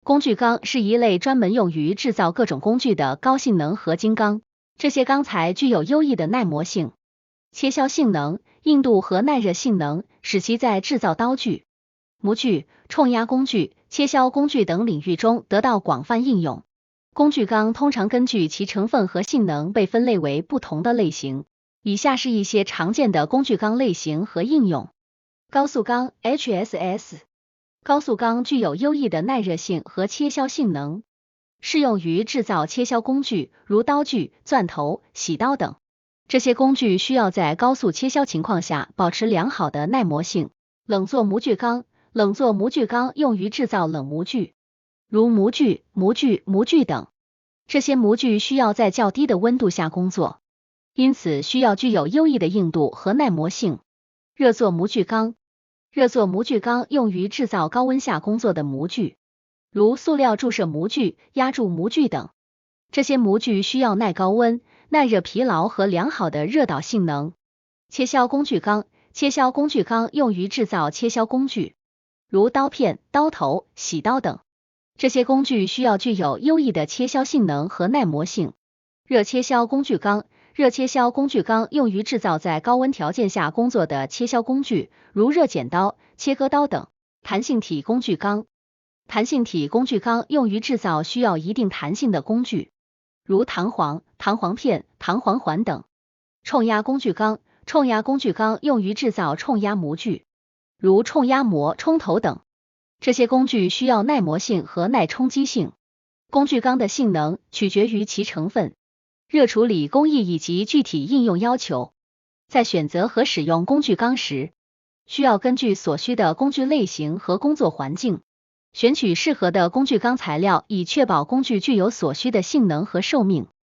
工具钢是一类专门用于制造各种工具的高性能合金钢，这些钢材具有优异的耐磨性、切削性能、硬度和耐热性能，使其在制造刀具、模具、冲压工具、切削工具等领域中得到广泛应用。工具钢通常根据其成分和性能被分类为不同的类型，以下是一些常见的工具钢类型和应用。高速钢 HSS， 高速钢具有优异的耐热性和切削性能，适用于制造切削工具，如刀具、钻头、洗刀等。这些工具需要在高速切削情况下保持良好的耐磨性。冷作模具钢，冷作模具钢用于制造冷模具，如模具、模具等。这些模具需要在较低的温度下工作，因此需要具有优异的硬度和耐磨性。热作模具钢，热作模具钢用于制造高温下工作的模具，如塑料注射模具、压铸模具等。这些模具需要耐高温、耐热疲劳和良好的热导性能。切削工具钢，切削工具钢用于制造切削工具，如刀片、刀头、洗刀等。这些工具需要具有优异的切削性能和耐磨性。热切削工具钢，热切削工具钢用于制造在高温条件下工作的切削工具，如热剪刀、切割刀等。弹性体工具钢，弹性体工具钢用于制造需要一定弹性的工具，如弹簧、弹簧片、弹簧环等。冲压工具钢，冲压工具钢用于制造冲压模具，如冲压模、冲头等。这些工具需要耐磨性和耐冲击性。工具钢的性能取决于其成分、热处理工艺以及具体应用要求。在选择和使用工具钢时，需要根据所需的工具类型和工作环境，选取适合的工具钢材料，以确保工具具有所需的性能和寿命。